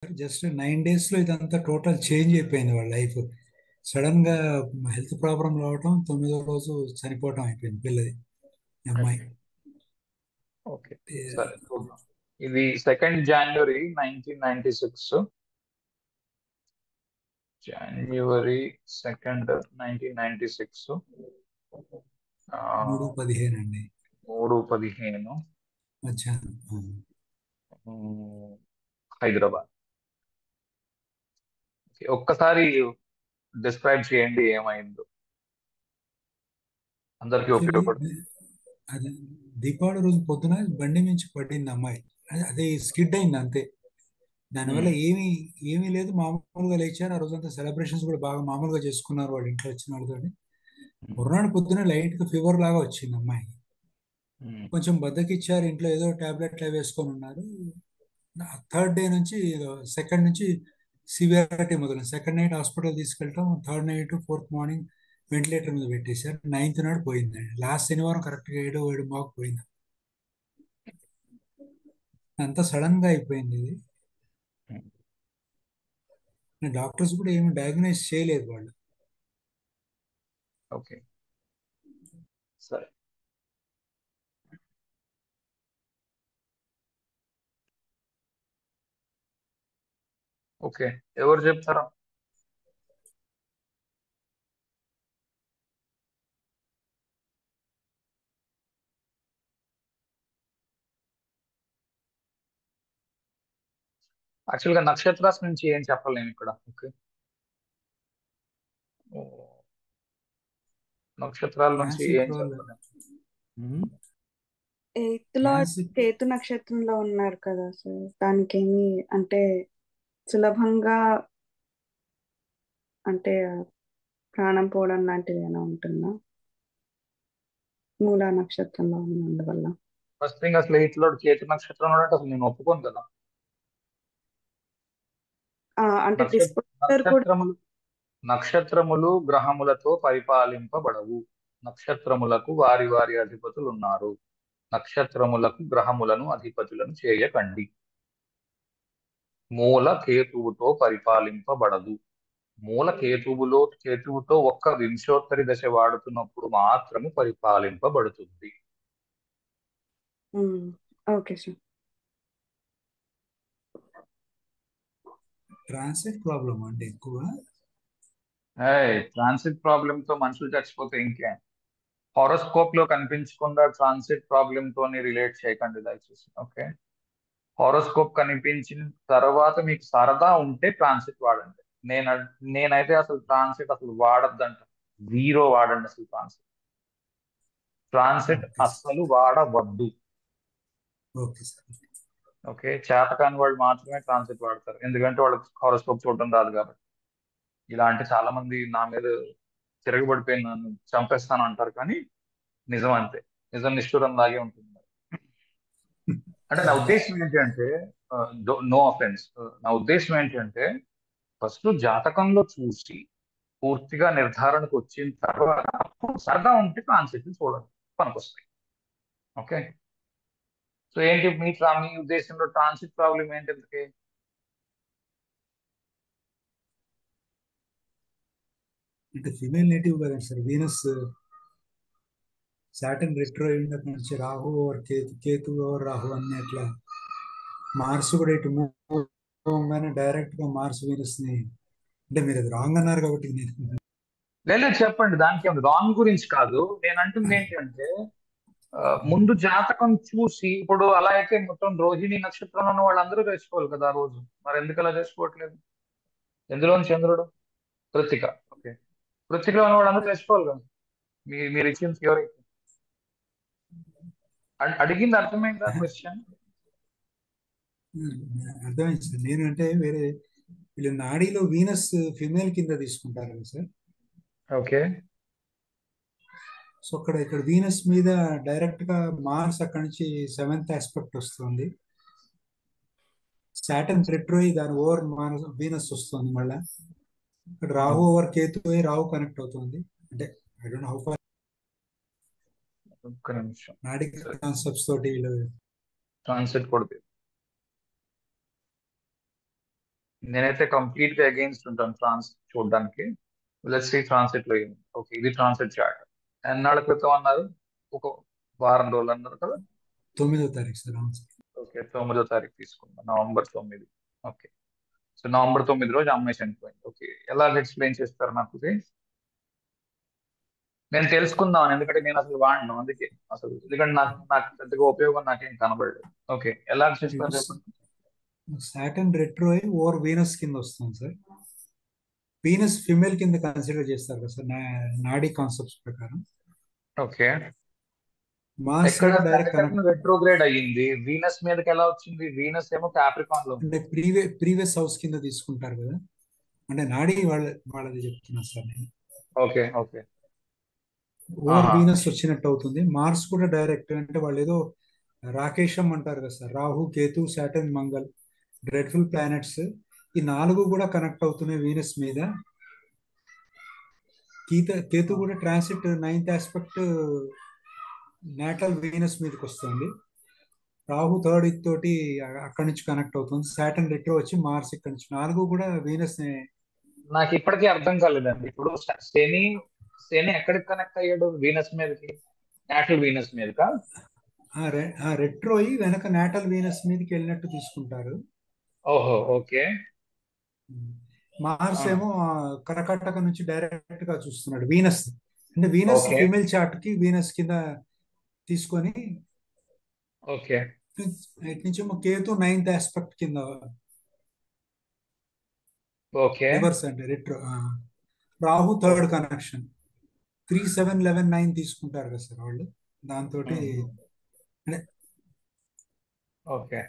Just 9 days లో ఇదంతా total change అయిపోయింది వాళ్ళ లైఫ్. సడన్ గా హెల్త్ ప్రాబ్లం రావటం, 9వ రోజు చనిపోవటం అయిపోయింది పిల్లది, ఈ అమ్మాయి. ఓకే, సరే చూద్దాం. ఇది 2nd January 1996. January 2nd 1996. 3:15 అండి 3:15 మధ్యాహ్నం. హైదరాబాద్. ఒక్కసారి డిస్క్రైబ్ చేయండి ఏమైందో, అందరికీ యాక్చువల్లీ ఉపయోగపడుతుంది. అది దీపావళి రోజు పొద్దున బండి నుంచి పడింది అమ్మాయి. అదే స్కిడ్ అయింది అంతే. దానివల్ల ఏమీ ఏమీ లేదు, మామూలుగా లేచారు. ఆ రోజంతా సెలబ్రేషన్స్ కూడా బాగా మామూలుగా చేసుకున్నారు వాళ్ళ ఇంట్లో వచ్చిన వాళ్ళతో. మరునాడు పొద్దున లైట్ గా ఫీవర్ లాగా వచ్చింది అమ్మాయి. కొంచెం బద్దకిచ్చారు, ఇంట్లో ఏదో టాబ్లెట్లు అవి వేసుకొని ఉన్నారు. 3rd day నుంచి, 2nd నుంచి సివియారిటీ మొదలు. 2nd నైట్ హాస్పిటల్ తీసుకెళ్ళటం, 3rd night 4th morning ventilator మీద పెట్టేశారు. 9th నాడు పోయిందండి. లాస్ట్ శనివారం కరెక్ట్గా 7 మాకు పోయింది. అంతా సడన్ గా అయిపోయింది ఇది. డాక్టర్స్ కూడా ఏమి డయాగ్నైజ్ చేయలేదు వాళ్ళు. ఓకే, సరే. ఓకే, ఎవరు చెప్తారా? యాక్చువల్గా నక్షత్రాస్ నుంచి ఏం చెప్పలేము ఇక్కడ. ఓకే, నక్షత్రాల నుంచి ట్రాన్సిట్ ఏం రోల్, చెప్పలేము. 8th లార్డ్ ట్రాన్సిట్ కేతు నక్షత్రంలో ఉన్నారు కదా సార్, దానికేమి అంటే సులభంగా అంటే ప్రాణం పోవడం లాంటిది ఏమైనా ఉంటుందా మూలా నక్షత్రంలో ఉన్నందువల్ల? ఫస్ట్ థింగ్, అసలు ఇట్లా కేతు నక్షత్రం అంటే అసలు నేను ఒప్పుకోను కదా. అంటే డిస్పోజర్ కూడా. నక్షత్రములు గ్రహములతో పరిపాలింపబడవు. నక్షత్రములకు వారి వారి అధిపతులు ఉన్నారు. నక్షత్రములకు గ్రహములను అధిపతులను చేయకండి. మూల కేతువుతో పరిపాలింపబడదు. మూల కేతువుతో ఒక్క వింశోత్తరి దశ వాడుతున్నప్పుడు మాత్రము పరిపాలింపబడుతుంది. Okay sir. ట్రాన్సిట్ ప్రాబ్లం అంటే ఎక్కువ. ట్రాన్సిట్ ప్రాబ్లమ్ తో మనుషులు చచ్చిపోతే ఇంకే. హారోస్కోప్ లో కనిపించకుండా ట్రాన్సిట్ ప్రాబ్లమ్ తోని రిలేట్ చేయకండి దయచేసి. ఓకే, హారోస్కోప్ కనిపించిన తర్వాత మీకు సరదా ఉంటే ట్రాన్సిట్ వాడండి. నేనైతే అసలు ట్రాన్సిట్ అసలు వాడద్దంట. 0 వాడండి అసలు. ట్రాన్సిట్ అస్సలు వాడవద్దు. Okay sir. ఓకే, చేతకాని వాళ్ళు మాత్రమే ట్రాన్సిట్ వాడతారు, ఎందుకంటే వాళ్ళకి హారోస్కోప్ చూడడం రాదు కాబట్టి. ఇలాంటి చాలా మంది నా మీద తిరగబడిపోయి నన్ను చంపేస్తాను అంటారు, కానీ నిజం అంతే. నిజం నిష్ఠురం లాగే ఉంటుంది. అంటే నా ఉద్దేశం ఏంటంటే, నో అఫెన్స్, నా ఉద్దేశం ఏంటంటే ఫస్ట్ జాతకంలో చూసి పూర్తిగా నిర్ధారణకు వచ్చిన తర్వాత సరదా ఉంటే ట్రాన్సిట్ చూడండి, పనికొస్తాయి. ఓకే, సో ఏంటి మీ ఉద్దేశంలో ట్రాన్సిట్ ప్రాబ్లం ఏంటి? ఎందుకే అంటే ఫిమేల్ నేటివ్ కదా సార్. వీనస్ సాటర్న్ రెట్రో అక్కడ నుంచి రాహు ఓవర్ కేతు, కేతు ఓవర్ రాహు అన్నట్లా. మార్స్ కూడా ఇటు మూవ్గానే డైరెక్ట్ గా మార్స్ వీనస్ ని, అంటే మీరు అది రాంగ్ అన్నారు కాబట్టి లేదు చెప్పండి, దానికి ఏమి రాంగ్ గురించి కాదు. నేను అంటుంది ఏంటంటే ముందు జాతకం చూసి, ఇప్పుడు అలా అయితే మొత్తం రోహిణి నక్షత్రంలో ఉన్న వాళ్ళందరూ చేసుకోవాలి కదా ఆ రోజు. మరి ఎందుకు అలా చేసుకోవట్లేదు? ఎందులోని చంద్రుడు? కృత్తిక. ఓకే, కృత్తికలో ఉన్న వాళ్ళందరూ చేసుకోవాలి కదా. మీరు ఇచ్చిన థియరీ అడిగింది అర్థమైందా క్వశ్చన్? అర్థమైంది సార్. నేను అంటే వేరే, వీళ్ళు నాడీలో వీనస్ ఫిమేల్ కింద తీసుకుంటారు కదా సార్. ఓకే, సో ఇక్కడ వీనస్ మీద డైరెక్ట్ గా మార్స్ అక్కడ నుంచి 7th ఆస్పెక్ట్ వస్తుంది. సాటర్న్ రెట్రో దాని ఓవర్ వీనస్ వస్తుంది. మళ్ళా ఇక్కడ రాహు ఓవర్ కేతు, రాహు కనెక్ట్ అవుతుంది. అంటే I don't know how far ఒక్క నిమిషం. నాడీ కాన్సెప్ట్స్ తోటి ట్రాన్సిట్ కొడితే నేనైతే కంప్లీట్ గా అగేన్స్ట్ ఉంటాను ట్రాన్స్ చూడడానికి. లెట్స్ సీ ట్రాన్సిట్ లో ఏమి. ఓకే, ఇది ట్రాన్సిట్ చార్ట్. ఎన్నాళ్ళ క్రితం అన్నారు? ఒక వారం రోజులు అన్నారు కదా. 9వ తారీఖు సార్. అవును సార్. ఓకే, 9వ తారీఖు తీసుకుందాం, నవంబర్ 9. ఓకే, సో నవంబర్ 9 రోజు అమ్మాయి చనిపోయింది. ఓకే, ఎలా ఎక్స్ప్లెయిన్ చేస్తారు నాకు ఇది? నేను తెలుసుకుందాం, ఎందుకంటే నేను అసలు వాడను, అందుకే అసలు, ఎందుకంటే నాకు నాకు పెద్దగా ఉపయోగం నాకేం కనబడలేదు. ఓకే, ఎలా చేస్తారు చెప్పండి. సాటర్న్ రెట్రో అయి ఓవర్ వీనస్ కింద వస్తుంది సార్. వీనస్ ఫిమేల్ కింద కన్సిడర్ చేస్తారు కదా సార్ నాడీ కాన్సెప్ట్స్ ప్రకారం. ఓకే, మార్స్ ఎక్కడ ఏమో డైరెక్ట్ సాటర్న్ కనెక్ట్, రెట్రోగ్రేడ్ అయ్యింది, వీనస్ మీదకి ఎలా వచ్చింది? వీనస్ ఏమో కాప్రికాన్ లో ఉంది. అంటే ప్రీవియస్ హౌస్ కింద తీసుకుంటారు కదా, అంటే నాడీ వాళ్ళది చెప్తున్నా సార్ నేను. ఓకే ఓకే, ఓవర్ ఆహా, వీనస్ వచ్చినట్టు అవుతుంది. మార్స్ కూడా డైరెక్ట్, అంటే వాళ్ళు ఏదో రాకేశం అంటారు కదా sir, Rahu Ketu Saturn Mangal dreadful planets, ఈ 4 కూడా కనెక్ట్ అవుతున్నాయి వీనస్ మీద. కేతు కూడా transit 9th aspect natal Venus మీదకి వస్తుంది. రాహు థర్డ్ ఇది తోటి అక్కడి నుంచి కనెక్ట్ అవుతుంది. సాటర్న్ రెట్రో వచ్చి మార్స్ ఇక్కడ నుంచి, 4 కూడా వీనస్ నాకు ఇప్పటికీ అర్థం కాలేదండి. ఇప్పుడు శని శని ఎక్కడికి కనెక్ట్ అయ్యాడు? వీనస్ మీదకి, నాటల్ వీనస్ మీదకా? రెట్రో అయ్యి వెనక నాటల్ వీనస్ మీదకి వెళ్ళినట్టు తీసుకుంటారు. ఓహో, ఓకే, మార్స్ ఆ, ఏమో కరకట్టక నుంచి డైరెక్ట్ గా చూస్తున్నాడు వీనస్. అంటే వీనస్ ఓకే ఫీమేల్ చార్ట్ కి వీనస్ కింద తీసుకొని, ఓకే ఇటు నుంచి ఏమో కేతు 9th ఆస్పెక్ట్ కింద ఓకే, రివర్స్, అంటే రెట్రో. రాహు థర్డ్ కనెక్షన్ 3, 7, 11, 9 తీసుకుంటారు కదా సార్ వాళ్ళు, దాంతో అంటే ఓకే,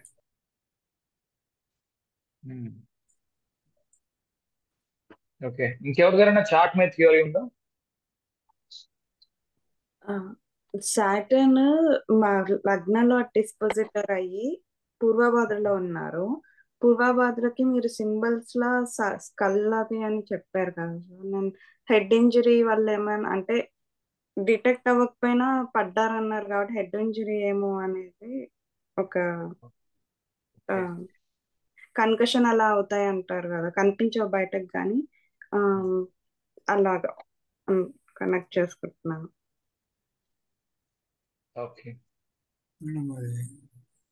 ఓకే. ఇంకెవరి దగ్గర చార్ట్ మీద థియరీ ఉందా? సాటర్న్ మా లగ్నంలో డిస్పోజిటర్ అయ్యి పూర్వభాద్రలో ఉన్నారు. పూర్వభాద్రకి మీరు సింబల్స్ లా స్కల్ అది అని చెప్పారు కదా సార్. నేను హెడ్ ఇంజరీ వల్ల ఏమైనా అంటే డిటెక్ట్ అవ్వకపోయినా పడ్డారన్నారు కాబట్టి హెడ్ ఇంజరీ ఏమో అనేది ఒక ఓకే. కన్కషన్ అలా అవుతాయి అంటారు కదా, కనిపించవు బయటకు కానీ అలాగా కనెక్ట్ చేసుకుంటున్నాను. ఓకే, మేడం, మరి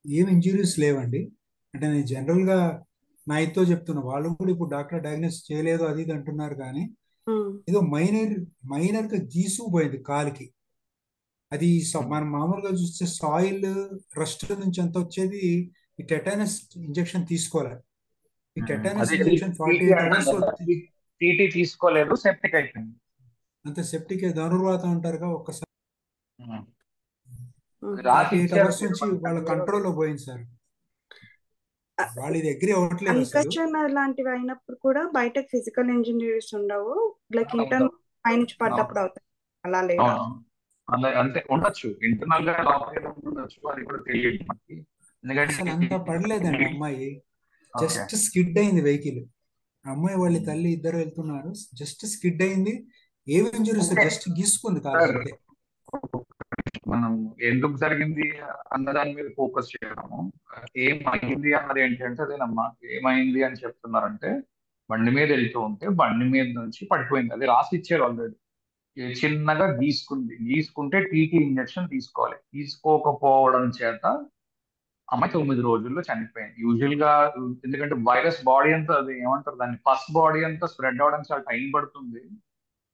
ఏం ఇంజురీస్ లేవండి. అంటే నేను జనరల్ గా నాతో చెప్తున్నా, వాళ్ళు కూడా ఇప్పుడు డాక్టర్ డయాగ్నోస్ చేయలేదు అది ఇది అంటున్నారు, కానీ ఉమ్, ఏదో మైనర్ గా గీసుకుపోయింది కాలికి. అది మనం మామూలుగా చూస్తే సాయిల్ రస్ట్ నుంచి ఎంత వచ్చేది, ఈ టెటానస్ ఇంజెక్షన్ తీసుకోవాలి. ఈ టెటానస్ అదే ఇంజెక్షన్ టీటీ 48 అన్నాను అవర్స్ కదా, టీటీ తీసుకోలేదు, సెప్టిక్ అయిపోయింది. అంత సెప్టిక్ ధనుర్వాతం అంటారుగా, ఒక్కసారి ఉమ్. ఉమ్. రాసి 48 ఇచ్చారు అవర్స్ మీరు, నుంచి మనకు వాళ్ళ తెలియదు అది. కంట్రోల్లో పోయింది సార్. వాళ్ళు ఇది అగ్రి అవ్వట్లేదు అసలు. కన్కషన్ లాంటివి అయినప్పుడు కూడా బయటకు ఫిజికల్ ఇంజనీర్స్ ఉండవు, లైక్ ఇంటర్నల్ ఉండవు. పైనుంచి పడ్డప్పుడు అవుతాయి, అలా లేదా? అవును, అంతే ఉండొచ్చు, ఇంటర్నల్ గా లోపల ఉండొచ్చు, అది కూడా తెలియదు మనకి. అసలు ఎందుకంటే అంత పడలేదండి అమ్మాయి, ఓకే, జస్ట్ స్కిడ్ అయింది వెహికల్. అమ్మాయి వాళ్ళ తల్లి ఇద్దరు వెళ్తున్నారు, జస్ట్ స్కిడ్ అయింది. ఏం ఇంజురీస్, అంటే జస్ట్ గీసుకుంది కాలికి సార్, అంతే. మనం ఎందుకు జరిగింది అన్న దాని మీద ఫోకస్ చేయడము, ఏమైంది అన్నది ఏంటంటే అదేనమ్మా. ఏమైంది అని చెప్తున్నారంటే, బండి మీద వెళ్తూ ఉంటే బండి మీద నుంచి పడిపోయింది, అది రాసి ఇచ్చారు ఆల్రెడీ. చిన్నగా గీసుకుంటే టీటీ ఇంజెక్షన్ తీసుకోవాలి, తీసుకోకపోవడం చేత అమ్మాయి 9 రోజుల్లో చనిపోయింది. యూజువల్ గా, ఎందుకంటే వైరస్ బాడీ అంతా, అది ఏమంటారు దాన్ని, ఫస్ట్ బాడీ అంతా స్ప్రెడ్ అవడానికి చాలా టైం పడుతుంది.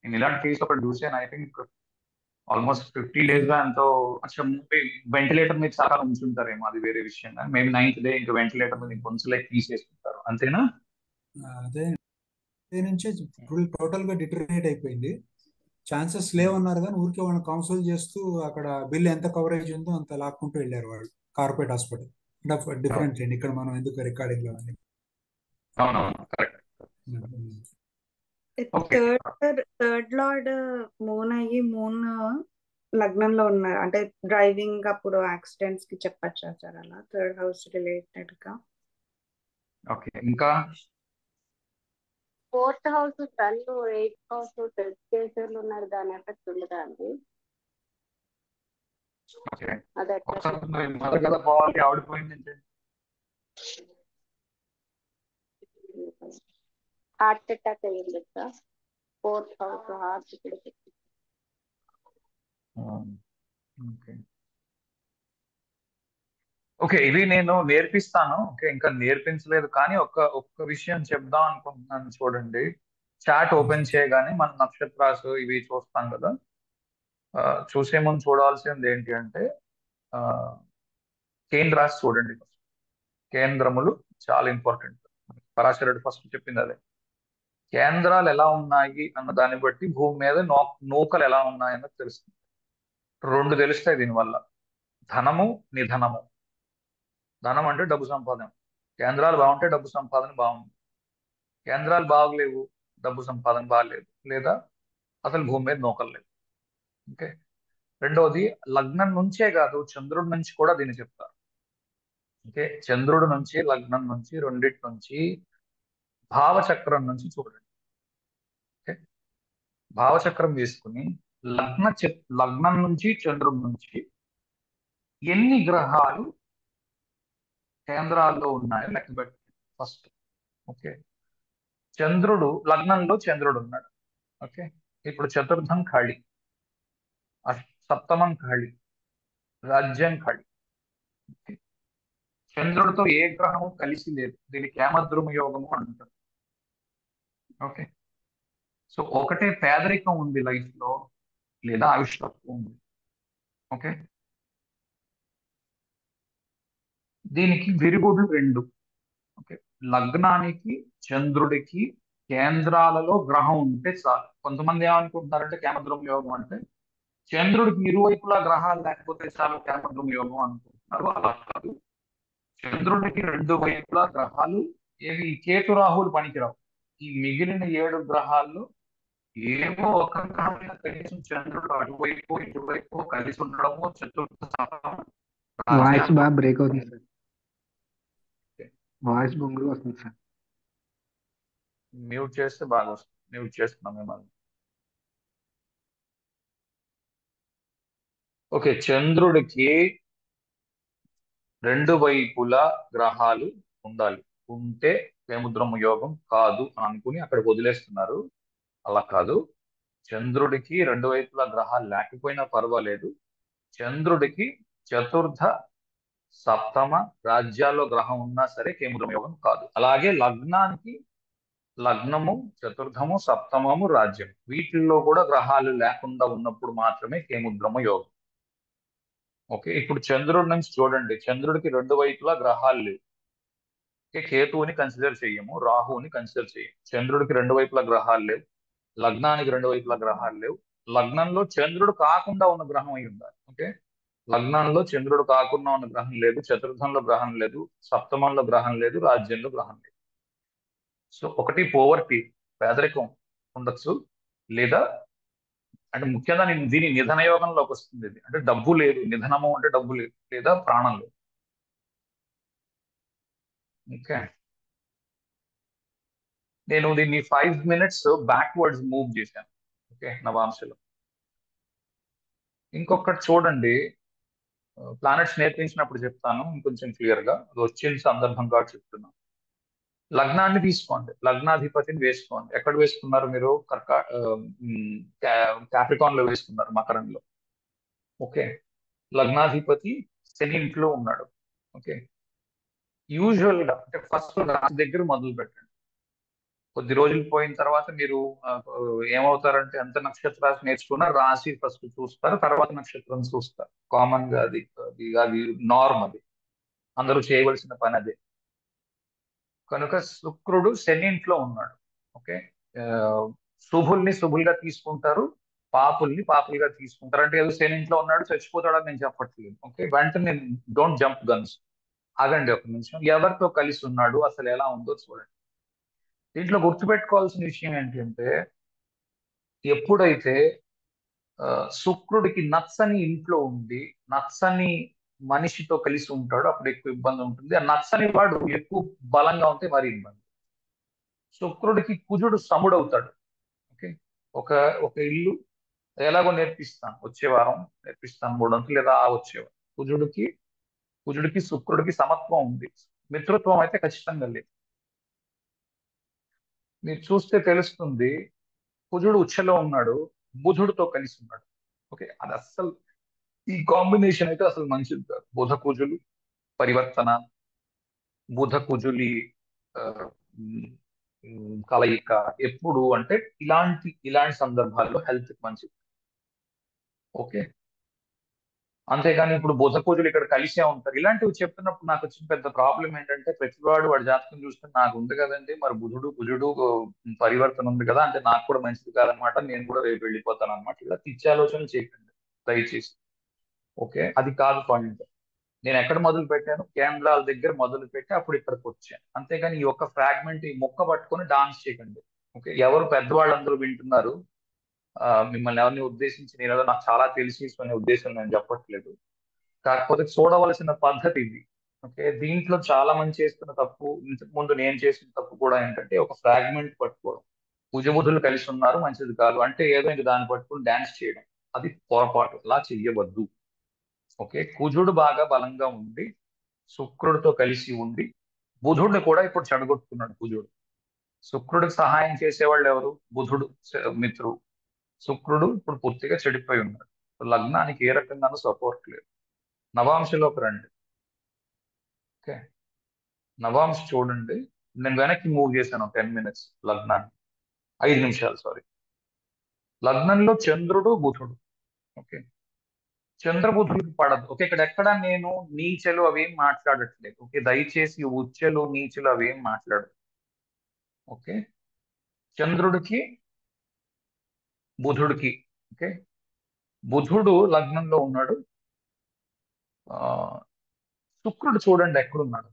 నేను ఇలాంటి కేసు ఒకటి చూసాను, ఐ థింక్ ఆల్మోస్ట్ 50 డేస్ గా ఎంతో. అసలు వెంటిలేటర్ మీద చాలా ఉంచుంటారేమో, అది వేరే విషయం, కానీ మేము 9th డే ఇంకా వెంటిలేటర్ మీద ఇంకొంచెంలేక తీసేసుకుంటారు, అంతేనా? అదే నుంచే ఫుల్ టోటల్ గా డిటరేట్ అయిపోయింది. ఛాన్సెస్ లేవన్నారు, కానీ ఊరికే వాళ్ళని కౌన్సిల్ చేస్తూ అక్కడ బిల్ ఎంత కవరేజ్ ఉందో అంత లాక్కుంటూ వెళ్ళారు వాళ్ళు, కార్పొరేట్ హాస్పిటల్. డిఫరెంట్ అండి, ఇక్కడ మనం ఎందుకు రికార్డింగ్ లో అని. అవునవును, correct. Okay, third lord moon అయ్యి మూన్ లగ్నంలో ఉన్నారు అంటే డ్రైవింగ్ అప్పుడు యాక్సిడెంట్స్ కి చెప్పచ్చా సార్, అలా థర్డ్ హౌస్ రిలేటెడ్ గా? ఓకే, ఇంకా 4th house sun, 8th house test కేసులు ఉన్నారు, దాని ఎఫెక్ట్ ఉండదా అండి? ఓకే, అది ఎట్లా ఒకసారి మదర్ కదా పోవాలి, ఆవిడిపోయింది. హార్ట్ అటాక్ అయ్యింది సార్. 4th హౌస్ హార్ట్ ఇక్కడ. ఓకే ఓకే, ఇవి నేను నేర్పిస్తాను. ఓకే, ఇంకా నేర్పించలేదు కానీ ఒక్క విషయం చెప్దాం అనుకుంటున్నాను. చూడండి, చాట్ ఓపెన్ చేయగానే మన నక్షత్రాసు ఇవి చూస్తాం కదా. చూసే ముందు చూడాల్సింది ఏంటి అంటే కేంద్రాస్ చూడండి. కేంద్రములు చాలా ఇంపార్టెంట్. పరాశరుడు ఫస్ట్ చెప్పింది అదే. కేంద్రాలు ఎలా ఉన్నాయి అన్న దాన్ని బట్టి భూమి మీద నూకలు ఎలా ఉన్నాయన్నది తెలుస్తుంది. 2 తెలుస్తాయి దీనివల్ల: ధనము, నిధనము. ధనం అంటే డబ్బు సంపాదన. కేంద్రాలు బాగుంటే డబ్బు సంపాదన బాగుంది. కేంద్రాలు బాగలేవు, డబ్బు సంపాదన బాగలేదు, లేదా అసలు భూమి మీద నూకలు లేవు. ఓకే, రెండవది లగ్నం నుంచే కాదు, చంద్రుడి నుంచి కూడా దీన్ని చెప్తారు. ఓకే, చంద్రుడి నుంచి, లగ్నం నుంచి, రెండిటి నుంచి, భావచక్రం నుంచి చూడండి. ఓకే, భావచక్రం వేసుకుని లగ్నం నుంచి, చంద్రుడి నుంచి ఎన్ని గ్రహాలు కేంద్రాల్లో ఉన్నాయో లెక్క పెట్టి ఫస్ట్. ఓకే, లగ్నంలో చంద్రుడు ఉన్నాడు. ఓకే, ఇప్పుడు చతుర్థం ఖాళీ, సప్తమం ఖాళీ, రాజ్యం ఖాళీ. ఓకే, చంద్రుడితో ఏ గ్రహము కలిసి లేదు. దీనికి కేమద్రుమ యోగము అంటారు. ఓకే, సో ఒకటే పేదరికం ఉంది లైఫ్ లో, లేదా ఆయుష్ తక్కువ ఉంది. ఓకే, దీనికి విరుగుడులు 2. ఓకే, లగ్నానికి, చంద్రుడికి కేంద్రాలలో గ్రహం ఉంటే చాలు. కొంతమంది ఏమనుకుంటున్నారంటే కేమద్రుమ యోగం అంటే చంద్రుడికి ఇరువైపులా గ్రహాలు లేకపోతే చాలు కేమద్రుమ యోగం అనుకుంటున్నారు. అలా కాదు. చంద్రుడికి 2 వైపులా గ్రహాలు, ఏవి కేతు రాహువులు పనికిరావు. ఈ మిగిలిన 7 గ్రహాల్లో ఏవో ఒక గ్రహమైన కనీసం చంద్రుడు అటువైపు ఇటువైపు కలిసి ఉండడము, చతుర్థ సప్తమం, వాయిస్ బాగా బ్రేక్ అవుతుంది సార్. వాయిస్ బొంగులు వస్తుంది సార్. మ్యూట్ చేస్తే బాగా వస్తుంది. మ్యూట్ చేస్తున్నాం మిమ్మల్ని. ఓకే, చంద్రుడికి 2 వైపులా గ్రహాలు ఉండాలి. ఉంటే కేముద్రమ యోగం కాదు అని అనుకుని అక్కడ వదిలేస్తున్నారు. అలా కాదు. చంద్రుడికి 2 వైపులా గ్రహాలు లేకపోయినా పర్వాలేదు. చంద్రుడికి చతుర్థ, సప్తమ రాజ్యాల్లో గ్రహం ఉన్నా సరే కేముద్రమ యోగం కాదు. అలాగే లగ్నానికి లగ్నము, చతుర్థము, సప్తమము, రాజ్యం వీటిల్లో కూడా గ్రహాలు లేకుండా ఉన్నప్పుడు మాత్రమే కేముద్రమ యోగం. ఓకే, ఇప్పుడు చంద్రుడి నుంచి చూడండి. చంద్రుడికి 2 వైపులా గ్రహాలు లేవు. కేతువుని కన్సిడర్ చెయ్యము, రాహువుని కన్సిడర్ చెయ్యము. చంద్రుడికి 2 వైపులా గ్రహాలు లేవు, లగ్నానికి 2 వైపులా గ్రహాలు లేవు. లగ్నంలో చంద్రుడు కాకుండా ఉన్న గ్రహం అయి ఉండాలి. ఓకే, లగ్నంలో చంద్రుడు కాకుండా ఉన్న గ్రహం లేదు, చతుర్థంలో గ్రహం లేదు, సప్తమంలో గ్రహం లేదు, రాజ్యంలో గ్రహం లేదు. సో ఒకటి పోవర్టీ, పేదరికం ఉండొచ్చు, లేదా అంటే ముఖ్యంగా దీని నిధన యోగంలోకి వస్తుంది. ఇది అంటే డబ్బు లేదు, నిధనము అంటే డబ్బు లేదు, లేదా ప్రాణం లేదు. ఓకే, నేను దీన్ని 5 minutes బ్యాక్వర్డ్స్ మూవ్ చేశాను. ఓకే, నవాంశలో. ఇంకొకటి చూడండి, ప్లానెట్స్ నేర్పించినప్పుడు చెప్తాను ఇంకొంచెం క్లియర్ గా. అది వచ్చిన సందర్భం కాబట్టి చెప్తున్నాను. లగ్నాన్ని తీసుకోండి, లగ్నాధిపతిని వేసుకోండి. ఎక్కడ వేసుకున్నారు మీరు? క్యాప్రికాన్ లో వేసుకున్నారు, మకరంలో. ఓకే, లగ్నాధిపతి శని ఇంట్లో ఉన్నాడు. ఓకే, యూజువల్ గా అంటే ఫస్ట్ రాశి దగ్గర మొదలు పెట్టండి. కొద్ది రోజులు పోయిన తర్వాత మీరు ఏమవుతారంటే ఎంత నక్షత్ర రాశి నేర్చుకున్నా రాశి ఫస్ట్ చూస్తారు, తర్వాత నక్షత్రం చూస్తారు. కామన్ గా అది నార్మ్, అది అందరూ చేయవలసిన పని అదే. కనుక శుక్రుడు శని ఇంట్లో ఉన్నాడు. ఓకే, శుభుల్ని శుభులుగా తీసుకుంటారు, పాపుల్ని పాపులుగా తీసుకుంటారు. అంటే ఏదో శని ఇంట్లో ఉన్నాడు చచ్చిపోతాడని నేను చెప్పట్లేదు. ఓకే, వెంటనే డోంట్ జంప్ గన్స్, ఆగండి ఒక నిమిషం. ఎవరితో కలిసి ఉన్నాడు, అసలు ఎలా ఉందో చూడండి. దీంట్లో గుర్తుపెట్టుకోవాల్సిన విషయం ఏంటంటే, ఎప్పుడైతే శుక్రుడికి నచ్చని ఇంట్లో ఉండి నచ్చని మనిషితో కలిసి ఉంటాడో అప్పుడు ఎక్కువ ఇబ్బంది ఉంటుంది. ఆ నచ్చని వాడు ఎక్కువ బలంగా ఉంటే మరి ఇబ్బంది. శుక్రుడికి కుజుడు సముడవుతాడు. ఓకే, ఒక ఒక ఇల్లు ఎలాగో నేర్పిస్తాను, వచ్చే వారం నేర్పిస్తాను 3 అంతులు, లేదా వచ్చేవారు. కుజుడికి శుక్రుడికి సమత్వం ఉంది, మిత్రత్వం అయితే ఖచ్చితంగా లేదు. మీరు చూస్తే తెలుస్తుంది, కుజుడు ఉచ్చలో ఉన్నాడు, బుధుడితో కలిసి ఉన్నాడు. ఓకే, అది అస్సలు ఈ కాంబినేషన్ అయితే అసలు మంచిది కాదు. బుధ కుజులు పరివర్తన, బుధ కుజులి ఆ, ఉమ్, కలయిక ఎప్పుడు అంటే ఇలాంటి సందర్భాల్లో హెల్త్ మంచిది. ఓకే, అంతేగాని ఇప్పుడు బుధ కుజులు ఇక్కడ కలిసే ఉంటారు. ఇలాంటివి చెప్తున్నప్పుడు నాకు వచ్చిన పెద్ద ప్రాబ్లం ఏంటంటే, ప్రతివాడు వాడి జాతకం చూస్తే నాకు ఉంది కదండి, మరి బుధుడు కుజుడు పరివర్తన ఉంది కదా, అంటే నాకు కూడా మంచిది కాదనమాట, నేను కూడా రేపు వెళ్ళిపోతాను అనమాట. ఇలా పిచ్చి ఆలోచనలు చేయకండి దయచేసి. ఓకే, అది కాదు పాయింట్. నేను ఎక్కడ మొదలు పెట్టాను, కేంద్రాల దగ్గర మొదలు పెట్టి అప్పుడు ఇక్కడికి వచ్చాను. అంతేగాని ఈ ఒక్క ఫ్రాగ్మెంట్, ఈ మొక్క పట్టుకొని డాన్స్ చేయకండి. ఓకే, ఎవరు పెద్దవాళ్ళందరూ వింటున్నారు, మిమ్మల్ని ఎవరిని ఉద్దేశించి నేను ఏదో నాకు చాలా తెలిసి అనే ఉద్దేశం నేను చెప్పట్లేదు. కాకపోతే చూడవలసిన పద్ధతి ఇది. ఓకే, దీంట్లో చాలా మంది చేస్తున్న తప్పు, ఇంతకు ముందు నేను చేసిన తప్పు కూడా ఏంటంటే, ఒక ఫ్రాగ్మెంట్ పట్టుకోవడం. భుజబుధులు కలిసి ఉన్నారు మంచిది కాదు అంటే ఏదో ఇంక దాన్ని పట్టుకుని డాన్స్ చేయడం, అది పొరపాటు. అలా చెయ్యవద్దు. ఓకే, కుజుడు బాగా బలంగా ఉండి శుక్రుడితో కలిసి ఉండి, బుధుడిని కూడా ఇప్పుడు చెడగొట్టుకున్నాడు కుజుడు. శుక్రుడికి సహాయం చేసేవాళ్ళు ఎవరు? బుధుడు మిత్రుడు. శుక్రుడు ఇప్పుడు పూర్తిగా చెడిపోయి ఉన్నాడు. లగ్నానికి ఏ రకంగానూ సపోర్ట్ లేదు. నవాంశలోకి రండి. ఓకే, నవాంశ చూడండి. నేను వెనక్కి మూవ్ చేశాను 10 minutes లగ్నాన్ని, 5 నిమిషాలు సారీ. లగ్నంలో చంద్రుడు బుధుడు. ఓకే, చంద్రబుధుడికి పడదు. ఓకే, ఇక్కడ ఎక్కడ నేను నీచలు అవేం మాట్లాడట్లేదు. ఓకే, దయచేసి ఉచ్చలు నీచలు అవేం మాట్లాడు. ఓకే, చంద్రుడికి బుధుడికి. ఓకే, బుధుడు లగ్నంలో ఉన్నాడు. ఆ శుక్రుడు చూడండి ఎక్కడున్నాడు.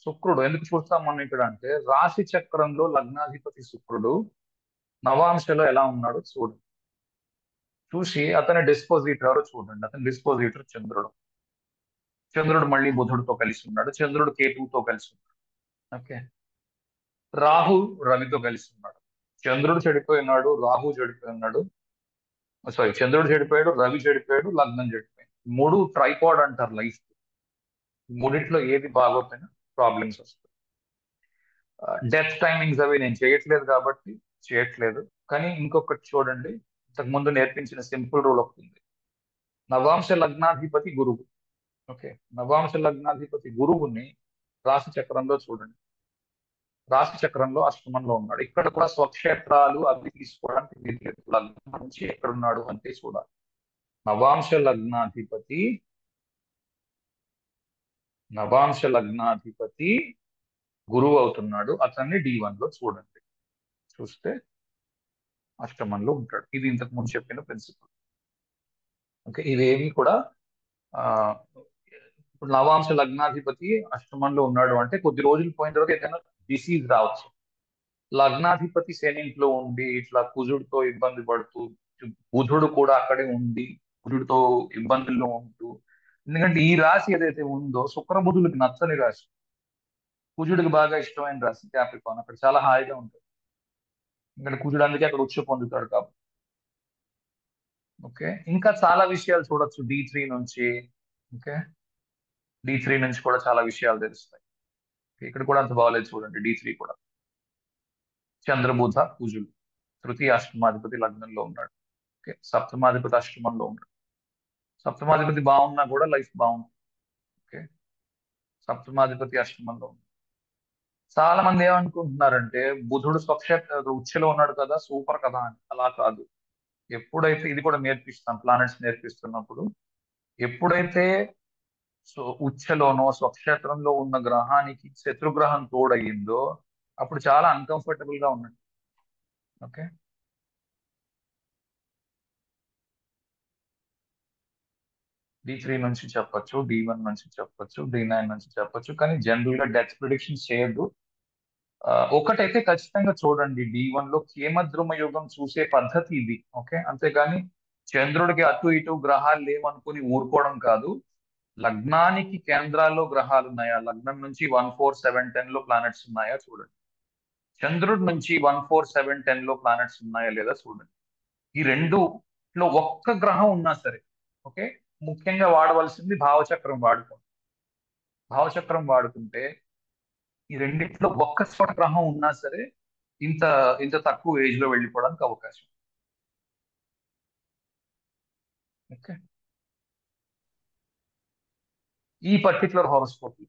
శుక్రుడు ఎందుకు చూస్తాం మనం ఇక్కడ అంటే, రాశి చక్రంలో లగ్నాధిపతి శుక్రుడు నవాంశలో ఎలా ఉన్నాడో చూడండి. చూసి అతని డిస్పోజిటర్ ఎవరో చూడండి. అతని డిస్పోజిటర్ చంద్రుడు. చంద్రుడు మళ్ళీ బుధుడితో కలిసి ఉన్నాడు. చంద్రుడు కేతువుతో కలిసి ఉన్నాడు. ఓకే, రాహు రవితో కలిసి ఉన్నాడు. చంద్రుడు చెడిపోయి ఉన్నాడు, రాహు చెడిపోయి ఉన్నాడు. సారీ, చంద్రుడు చెడిపోయాడు, రవి చెడిపోయాడు, లగ్నం చెడిపోయాడు. మూడు ట్రైపాడ్ అంటారు లైఫ్. మూడిట్లో ఏది బాగోపోయినా ప్రాబ్లమ్స్ వస్తాయి. డెత్ టైమింగ్స్ అవి నేను చేయట్లేదు కాబట్టి చేయట్లేదు. కానీ ఇంకొకటి చూడండి, ఇంతకు ముందు నేర్పించిన సింపుల్ రూల్ ఒకటి ఉంది. నవాంశ లగ్నాధిపతి గురువు. ఓకే, నవాంశ లగ్నాధిపతి గురువుని రాశి చక్రంలో చూడండి. రాశి చక్రంలో అష్టమంలో ఉన్నాడు. ఇక్కడ కూడా స్వక్షేత్రాలు అవి తీసుకోవడానికి వీలు లేదు. లగ్నం నుంచి ఎక్కడున్నాడు అంటే చూడాలి. నవాంశ లగ్నాధిపతి గురువు అవుతున్నాడు. అతన్ని D1 లో చూడండి. చూస్తే అష్టమంలో ఉంటాడు. ఇది ఇంతకు ముందు చెప్పిన ప్రిన్సిపల్. ఓకే, ఇవేవి కూడా ఆ ఇప్పుడు నవాంశ లగ్నాధిపతి అష్టమంలో ఉన్నాడు అంటే కొద్ది రోజులు పోయిన తర్వాత ఏదైనా డిసీజ్ రావచ్చు. లగ్నాధిపతి శనింట్లో ఉండి ఇట్లా కుజుడితో ఇబ్బంది పడుతూ, బుధుడు కూడా అక్కడే ఉండి కుజుడితో ఇబ్బందుల్లో ఉంటూ, ఎందుకంటే ఈ రాశి ఏదైతే ఉందో శుక్రబుధులకు నచ్చని రాశి, కుజుడికి బాగా ఇష్టమైన రాశి క్యాప్రికాన్. అక్కడ చాలా హాయిగా ఉంటుంది. ఎందుకంటే కుజుడు అందుకే అక్కడ ఉచ్చ పొందుతాడు కాబట్టి. ఓకే, ఇంకా చాలా విషయాలు చూడొచ్చు D3 నుంచి. ఓకే, D3 నుంచి కూడా చాలా విషయాలు తెలుస్తాయి. ఇక్కడ కూడా అంత బాగాలేదు చూడండి. D3 కూడా చంద్రబుధ కుజులు, తృతీయ అష్టమాధిపతి లగ్నంలో ఉన్నాడు. ఓకే, సప్తమాధిపతి అష్టమంలో ఉన్నాడు. సప్తమాధిపతి బాగున్నా కూడా లైఫ్ బాగుంది. ఓకే, సప్తమాధిపతి అష్టమంలో ఉంది. చాలా మంది ఏమనుకుంటున్నారంటే, బుధుడు స్వక్షేత్ర ఉచ్చలో ఉన్నాడు కదా, సూపర్ కదా అని. అలా కాదు. ఎప్పుడైతే, ఇది కూడా నేర్పిస్తాం ప్లానెట్స్ నేర్పిస్తున్నప్పుడు, ఎప్పుడైతే ఉచ్చలోనో స్వక్షేత్రంలో ఉన్న గ్రహానికి శత్రుగ్రహం తోడయ్యిందో అప్పుడు చాలా అన్కంఫర్టబుల్ గా ఉన్నట్టు. ఓకే, D3 నుంచి చెప్పొచ్చు, D1 నుంచి చెప్పొచ్చు, D9 నుంచి చెప్పొచ్చు. కానీ జనరల్ గా డెత్ ప్రిడిక్షన్స్ చేయొద్దు. ఒకటైతే ఖచ్చితంగా చూడండి, D1 లో కేమద్రుమ యుగం చూసే పద్ధతి ఇది. ఓకే, అంతేగాని చంద్రుడికి అటు ఇటు గ్రహాలు లేవనుకుని ఊరుకోవడం కాదు. లగ్నానికి కేంద్రాల్లో గ్రహాలు ఉన్నాయా, లగ్నం నుంచి 1, 4, 7, 10 లో ప్లానెట్స్ ఉన్నాయా చూడండి. చంద్రుడి నుంచి 1, 4, 7, 10 లో ప్లానెట్స్ ఉన్నాయా లేదా చూడండి. ఈ రెండులో ఒక్క గ్రహం ఉన్నా సరే, ఓకే, ముఖ్యంగా వాడవలసింది భావచక్రం వాడుకోండి. భావచక్రం వాడుకుంటే ఈ రెండిట్లో ఒక్క చోట గ్రహం ఉన్నా సరే ఇంత ఇంత తక్కువ ఏజ్ లో వెళ్ళిపోవడానికి అవకాశం. ఓకే, ఈ పర్టికులర్ హారోస్కోప్.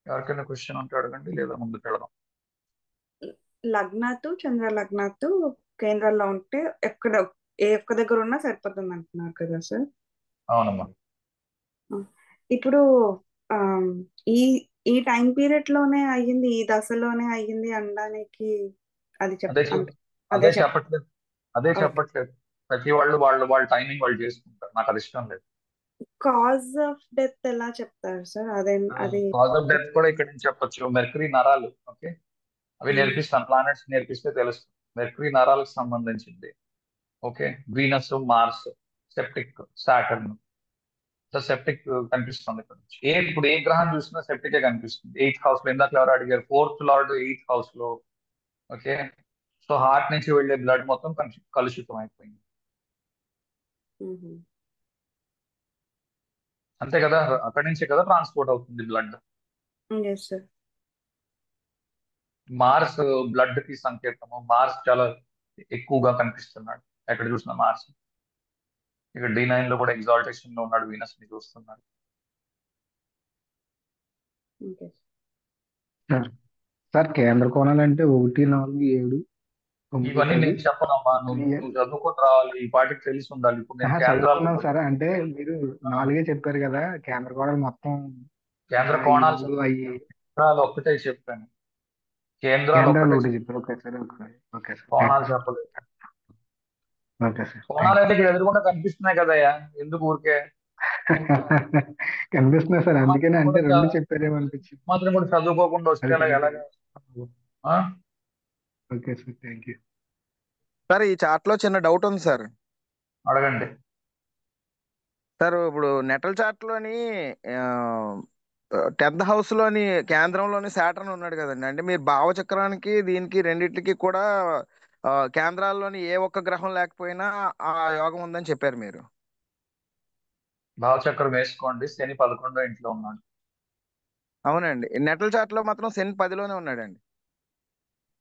ఎవరికైనా క్వశ్చన్ ఉంటే అడగండి, లేదా ముందుకు వెళదాం. లగ్నాతు చంద్ర లగ్నాతు కేంద్రాల్లో ఉంటే ఎక్కడ ఏ ఒక్క దగ్గర ఉన్నా సరిపోతుంది అంటున్నారు కదా సార్. అవునమ్మా. ఇప్పుడు ఆమ్, ఈ ఈ టైం పీరియడ్ లోనే అయ్యింది, ఈ దశలోనే అయ్యింది అనడానికి అది అదే అదే చెప్ చెప్పట్లేదు, అదే ఓకే. చెప్పట్లేదు. ప్రతి వాళ్ళ టైమింగ్ వాళ్ళు చేసుకుంటారు, నాకు అది ఇష్టం లేదు. కాజ్ ఆఫ్ డెత్ ఎలా చెప్తారు సార్? అది కాజ్ ఆఫ్ డెత్ కూడా ఇక్కడ నుంచి చెప్పొచ్చు. మెర్కరీ నరాలు, ఓకే, అవి నేర్పిస్తాను, ప్లానెట్స్ నేర్పిస్తే తెలుస్తుంది. మెర్కరీ నరాలకు సంబంధించింది. Okay, Venus, Mars, septic, Saturn. Septic కనిపిస్తుంది ఇక్కడ నుంచి. ఇప్పుడు ఏ గ్రహం చూసినా సెప్టికే కనిపిస్తుంది. 8th హౌస్ లో, ఇందాక ఎవరు అడిగారు, 4th లార్డ్ 8th హౌస్ లో. ఓకే, సో హార్ట్ నుంచి వెళ్ళే బ్లడ్ మొత్తం కలుషితం అయిపోయింది. అంతే కదా, అక్కడి నుంచే కదా ట్రాన్స్పోర్ట్ అవుతుంది blood. Yes sir. Mars blood కి సంకేతము. మార్స్ చాలా ఎక్కువగా కనిపిస్తున్నాడు ఎక్కడ చూసినా మార్స్. ఇక్కడ D9 లో కూడా ఎగ్జాల్టేషన్ లో ఉన్నాడు, వీనస్ ని చూస్తున్నాడు. ఓకే సార్ సార్ కేంద్ర కోణాలు అంటే 1, 4, 7, 9, ఇవన్నీ 10, నేను చెప్పనమ్మా, నువ్వు 3 నువ్వు చదువుకొని రావాలి, ఈ పాటికి తెలిసి ఉండాలి. ఇప్పుడు నేను కేంద్రాలు, చదువుకున్నాం సార్. అంటే మీరు 4 చెప్పారు కదా, కేంద్ర కోణాలు మొత్తం కేంద్ర కోణాలు 5 అయ్యి కేంద్రాలు ఒక్కటే చెప్పాను. కేంద్రాలు కేంద్రాలు ఒక్కటే ఒకటి చెప్పారు. ఓకే సార్, ఓకే సార్, కోణాలు చెప్పలేదు. Okay sir. కోణాలు అయితే ఇక్కడ ఎదురుకుండా కనిపిస్తున్నాయి కదయ్యా, ఎందుకు ఊరికే కనిపిస్తున్నాయి సార్, అందుకనే అంటే 2 చెప్పారేమో అనిపించింది. మాత్రం కూడా చదువుకోకుండా వస్తే అది ఎలాగ? ఆ? Okay sir, thank you. Sir ఈ చార్ట్ లో చిన్న డౌట్ ఉంది సార్. అడగండి. సార్ ఇప్పుడు నెటల్ చార్ట్ లోని 10th హౌస్ లోని కేంద్రంలోని సాటర్న్ ఉన్నాడు కదండి. అంటే మీరు భావచక్రానికి దీనికి రెండిట్లకి కూడా కేంద్రాల్లోని ఏ ఒక్క గ్రహం లేకపోయినా ఆ యోగం ఉందని చెప్పారు మీరు. భావచక్రం వేసుకోండి, శని 11వ ఇంట్లో ఉన్నాడు. అవునండి, నెటల్ చార్ట్ లో మాత్రం శని 10లోనే ఉన్నాడండి.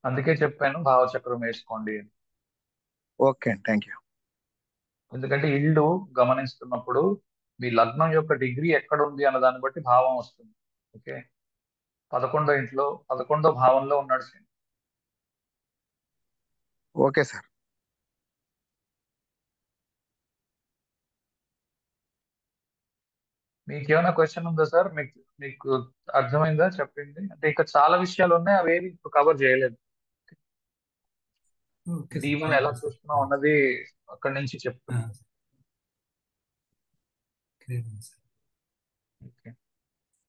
అందుకే చెప్పాను భావచక్రం వేసుకోండి అని. Okay, thank you. ఎందుకంటే ఇల్లు గమనిస్తున్నప్పుడు మీ లగ్నం యొక్క డిగ్రీ ఎక్కడ ఉంది అన్న దాన్ని బట్టి భావం వస్తుంది. ఓకే, 11వ ఇంట్లో 11వ భావంలో ఉన్నాడు శని. Okay sir. మీకు ఏమైనా క్వశ్చన్ ఉందా సార్? మీకు మీకు అర్థమైందా చెప్పింది? అంటే ఇంకా చాలా విషయాలు ఉన్నాయి, అవి ఏవి ఇప్పుడు కవర్ చేయలేదు. ఓకే సార్, D1 ఎలా చూస్తున్నాం అన్నది అక్కడి నుంచి చెప్తాను. క్లియర్ ఉంది సార్. ఓకే.